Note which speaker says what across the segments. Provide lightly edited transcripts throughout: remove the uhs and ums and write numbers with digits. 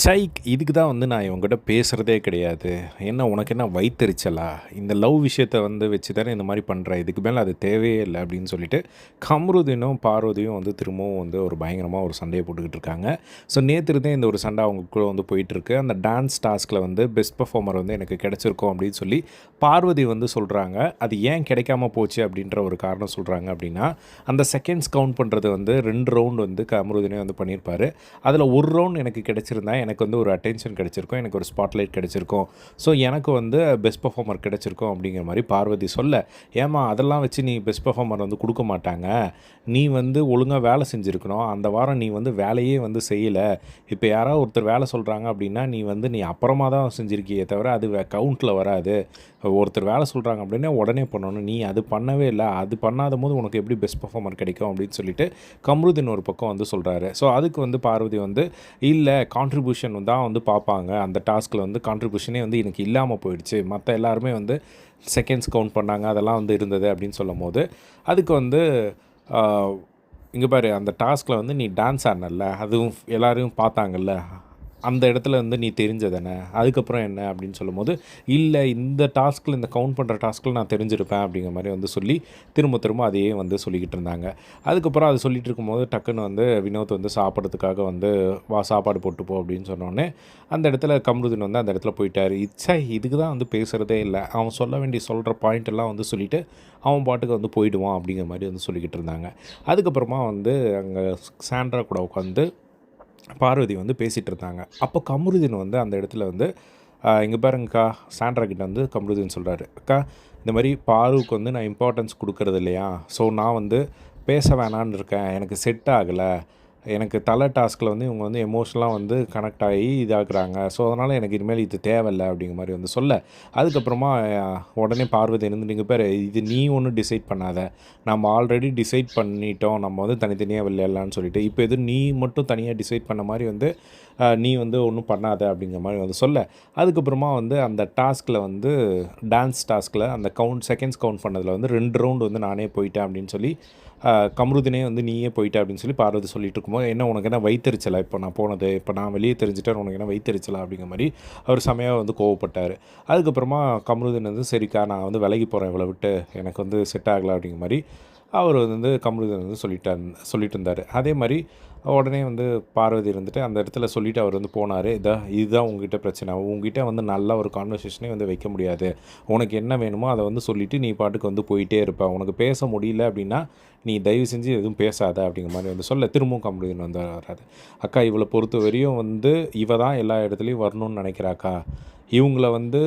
Speaker 1: சை! இதுக்கு தான் வந்து நான் இவங்ககிட்ட பேசுறதே கிடையாது. என்ன உனக்கு என்ன வயித்தெரிச்சலா? இந்த லவ் விஷயத்த வந்து வச்சு தானே இந்த மாரி பண்ற. இதுக்கு மேல அது தேவையே இல்ல அப்படின்னு சொல்லிட்டு, கம்ருதீனும், பார்வதியும் வந்து திரும்பவும் வந்து ஒரு பயங்கரமா ஒரு சண்டைய போட்டுக்கிட்டு இருக்காங்க. ஸோ நேத்து இருந்தே இந்த ஒரு சண்டை அவங்களுக்குள்ள வந்து போயிட்டுருக்கு. அந்த டான்ஸ் டாஸ்க்ல வந்து பெஸ்ட் பெர்ஃபார்மர் வந்து எனக்கு கிடைச்சிருக்கும் அப்படின்னு சொல்லி பார்வதி வந்து சொல்றாங்க. அது ஏன் கிடைக்காம போச்சு அப்படின்ற ஒரு காரணம் சொல்றாங்க அப்படின்னா, அந்த செகண்ட்ஸ் கவுண்ட் பண்றது வந்து 2 ரவுண்ட் வந்து கம்ருதீனே வந்து பண்ணியிருப்பாரு. அதில 1 ரவுண்ட் எனக்கு கிடைச்சிருந்தா எனக்கு வந்து ஒரு அட்டென்ஷன் கிடைச்சிருக்கும். எனக்கு ஒரு ஸ்பாட்லைட் கிடைச்சிருக்கும். ஸோ எனக்கு வந்து பெஸ்ட் பெர்ஃபார்மர் கிடைச்சிருக்கும் அப்படிங்கிற மாரி பார்வதி சொல்ல, ஏம்மா அதெல்லாம் வச்சு நீ பெஸ்ட் பெர்ஃபார்மர் வந்து குடுக்க மாட்டாங்க. நீ வந்து ஒழுங்கா வேலை செஞ்சிருக்கணும். அந்த வாரம் நீ வந்து வேலையே வந்து செய்யல. இப்ப யாராவது ஒருத்தர் வேலை சொல்றாங்க அப்படின்னா, நீ அப்புறமா தான் செஞ்சிருக்கியே தவிர, அது கவுண்ட்ல வராது. ஒருத்தர் வேலை சொல்றாங்க அப்படின்னா, உடனே பண்ணணும். நீ அது பண்ணவே இல்ல. அது பண்ணாதபோது உனக்கு எப்படி பெஸ்ட் பெர்ஃபார்மர் கிடைக்கும் அப்படின்னு சொல்லிட்டு, கம்ருதீன் ஒரு பக்கம் வந்து சொல்றாரு. ஸோ அதுக்கு வந்து பார்வதி வந்து, இல்ல கான்ட்ரிபியூஷன் தான் வந்து பார்ப்பாங்க. அந்த டாஸ்க்ல வந்து கான்ட்ரிபியூஷனே வந்து எனக்கு இல்லாம போயிடுச்சு. மத்த எல்லாருமே வந்து செகண்ட்ஸ் கவுண்ட் பண்ணாங்க. அதெல்லாம் வந்து இருந்தது அப்படின்னு சொல்லும்போது, அதுக்கு வந்து ஆ இங்க பாரு அந்த டாஸ்க்ல வந்து நீ டான்ஸ் ஆடுனல்ல, அதுவும் எல்லாரும் பார்த்தாங்கல்ல. அந்த இடத்துல வந்து நீ தெரிஞ்ச தானே. அதுக்கப்புறம் என்ன அப்படின்னு சொல்லும்போது, இல்ல இந்த டாஸ்க்ல இந்த கவுண்ட் பண்ற டாஸ்க்ல நான் தெரிஞ்சிருப்பேன் அப்படிங்கிற மாரி வந்து சொல்லி, திரும்ப திரும்ப அதையே வந்து சொல்லிக்கிட்டு இருந்தாங்க. அதுக்கப்புறம் அது சொல்லிட்டு இருக்கும்போது டக்குன்னு வந்து வினோத் வந்து சாப்பிட்றதுக்காக வந்து, "வா சாப்பாடு போட்டு போ" அப்படின்னு சொன்னோனே, அந்த இடத்துல கம்ருதீன் வந்து அந்த இடத்துல போயிட்டாரு. இதுக்கு தான் வந்து பேசுறதே இல்ல. அவன் சொல்ல வேண்டிய சொல்ற பாயிண்ட் எல்லாம் வந்து சொல்லிட்டு, அவன் பாட்டுக்கு வந்து போயிடுவான் அப்படிங்கிற மாரி வந்து சொல்லிக்கிட்டு இருந்தாங்க. அதுக்கப்புறமா வந்து அங்க சாண்ட்ரா கூட உட்காந்து பார்வதி வந்து பேசிகிட்டு இருந்தாங்க. அப்போ கமருதீன் வந்து அந்த இடத்துல வந்து இங்கே பாருங்கக்கா, சாண்ட்ரா கிட்ட வந்து கமருதீன் சொல்கிறாரு, அக்கா இந்த மாதிரி பாருவுக்கு வந்து நான் இம்பார்ட்டன்ஸ் கொடுக்கறது இல்லையா, ஸோ நான் வந்து பேச வேணான்னு இருக்கேன், எனக்கு செட் ஆகலை, எனக்கு தலை டாஸ்கில் வந்து இவங்க வந்து எமோஷ்னலாக வந்து கனெக்ட் ஆகி இதாக்குறாங்க, ஸோ அதனால் எனக்கு இனிமேல் இது தேவையில்லை அப்படிங்கிற மாதிரி வந்து சொல்ல, அதுக்கப்புறமா உடனே பார்வதி இருந்து, நீங்கள் பேர் இது நீ ஒன்றும் டிசைட் பண்ணாத, நம்ம ஆல்ரெடி டிசைட் பண்ணிட்டோம், நம்ம வந்து தனித்தனியாக விளையாடலான்னு சொல்லிட்டு, இப்போ எதுவும் நீ மட்டும் தனியாக டிசைட் பண்ண மாதிரி வந்து நீ வந்து ஒன்றும் பண்ணாத அப்படிங்கிற மாதிரி வந்து சொல்ல, அதுக்கப்புறமா வந்து அந்த டாஸ்கில் வந்து டான்ஸ் டாஸ்கில் அந்த செகண்ட்ஸ் கவுண்ட் பண்ணதில் வந்து 2 ரவுண்டு வந்து நானே போயிட்டேன் அப்படின்னு சொல்லி, கம்ருதீனே வந்து நீயே போயிட்ட அப்படின்னு சொல்லி பார்வதி சொல்லிட்டு இருக்கும்போது, என்ன உனக்கு என்ன வயித்தெரிச்சலா இப்போ நான் போனது, இப்போ நான் வெளியே தெரிஞ்சுட்டேன் உனக்கு என்ன வயித்தெரிச்சலா அப்படிங்கிற மாதிரி அவர் செமையாக வந்து கோவப்பட்டார். அதுக்கப்புறமா கம்ருதீன் வந்து, சரிக்கா நான் வந்து விலகி போகிறேன் இவளை விட்டு, எனக்கு வந்து செட் ஆகலை அப்படிங்கிற மாதிரி அவர் வந்து கம்ருதீன் வந்து சொல்லிட்டு இருந்தார். அதே மாதிரி உடனே வந்து பார்வதி இருந்துட்டு அந்த இடத்துல சொல்லிவிட்டு அவர் வந்து போனார். இதுதான் உங்ககிட்ட பிரச்சனை, உங்ககிட்ட வந்து நல்ல ஒரு கான்வர்சேஷனே வந்து வைக்க முடியாது, உனக்கு என்ன வேணுமோ அதை வந்து சொல்லிவிட்டு நீ பாட்டுக்கு வந்து போயிட்டே இருப்ப, உனக்கு பேச முடியல அப்படின்னா நீ தயவு செஞ்சு எதுவும் பேசாத அப்படிங்கிற மாதிரி வந்து சொல்ல, திரும்பவும் கம்ருதீன் வந்து வர்றாரு. அக்கா இவளை பொறுத்த வரையும் வந்து இவ தான் எல்லா இடத்துலையும் வரணும்னு நினைக்கிறாக்கா, இவங்கள வந்து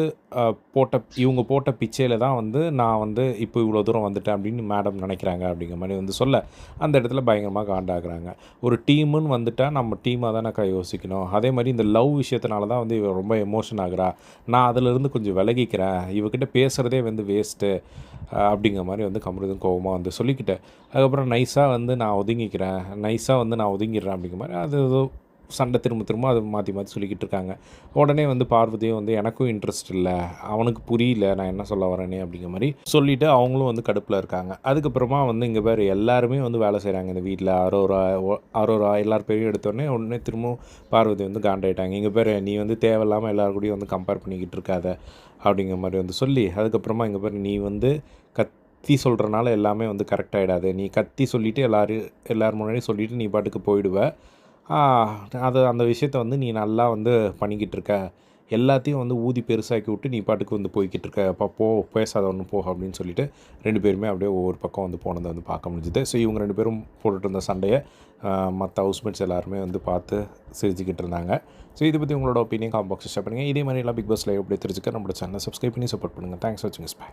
Speaker 1: இவங்க போட்ட பிச்சையில் தான் வந்து நான் வந்து இப்போ இவ்வளோ தூரம் வந்துட்டேன் அப்படின்னு மேடம் நினைக்கிறாங்க அப்படிங்கிற மாதிரி வந்து சொல்ல, அந்த இடத்துல பயங்கரமாக காண்டாகிறாங்க. ஒரு டீமுன்னு வந்துட்டால் நம்ம டீமாக தானேக்கா யோசிக்கணும், அதே மாதிரி இந்த லவ் விஷயத்தினால தான் வந்து இவ ரொம்ப எமோஷன் ஆகுறா, நான் அதிலிருந்து கொஞ்சம் விலகிக்கிறேன், இவகிட்ட பேசுகிறதே வந்து வேஸ்ட்டு அப்படிங்கிற மாதிரி வந்து கமருதீன் கோவமாக வந்து சொல்லிக்கிட்டேன். அதுக்கப்புறம் நைஸாக வந்து நான் ஒதுங்கிடுறேன் அப்படிங்கிற மாதிரி அது சண்டை திரும்ப அது மாற்றி சொல்லிக்கிட்டு இருக்காங்க. உடனே வந்து பார்வதியும் வந்து எனக்கும் இன்ட்ரெஸ்ட் இல்லை, அவனுக்கு புரியல நான் என்ன சொல்ல வரேனே அப்படிங்கிற மாதிரி சொல்லிவிட்டு அவங்களும் வந்து கடுப்பில் இருக்காங்க. அதுக்கப்புறமா வந்து இங்கே பேர் எல்லாருமே வந்து வேலை செய்கிறாங்க இந்த வீட்டில். அரோரா எல்லார் பேரையும் எடுத்தோடனே உடனே திரும்பவும் பார்வதி வந்து காண்டாயிட்டாங்க. இங்கே பேர் நீ வந்து தேவையில்லாமல் எல்லாரு கூடயும் வந்து கம்பேர் பண்ணிக்கிட்டு இருக்காத அப்படிங்கிற மாதிரி வந்து சொல்லி, அதுக்கப்புறமா இங்கே பேர் நீ வந்து கத்தி சொல்கிறனால எல்லாமே வந்து கரெக்ட் ஆகிடாது, நீ கத்தி சொல்லிவிட்டு எல்லார் முன்னாடியும் சொல்லிவிட்டு நீ பாட்டுக்கு போயிடுவ, அந்த விஷயத்த வந்து நீ நல்லா வந்து பண்ணிக்கிட்டு இருக்க, எல்லாத்தையும் வந்து ஊதி பெருசாக்கி விட்டு நீ பாட்டுக்கு வந்து போய்கிட்டு இருக்க, அப்போ பேசாத ஒன்று போ அப்படின்னு சொல்லிட்டு 2 பேருமே அப்படியே ஒவ்வொரு பக்கம் வந்து போனதை வந்து பார்க்க முடிஞ்சுது. ஸோ இவங்க 2 பேரும் போட்டுட்டு இருந்த சண்டையை மற்ற ஹவுஸ்மேட்ஸ் எல்லாருமே வந்து பார்த்து சிரிச்சுக்கிட்டு இருந்தாங்க. ஸோ இதை பற்றி உங்களோட ஒப்பீனியன் காமெண்ட் பாக்ஸில் ஷேர் பண்ணுங்கள். இதே மாதிரி எல்லாம் பிக் பாஸ் லைவ் அப்படியே தெரிஞ்சுக்க நம்மளோட சேனலை சப்ஸ்கிரைப் பண்ணி சப்போர்ட் பண்ணுங்கள். தேங்க்ஸ் ஃபார் வாட்சிங். பை.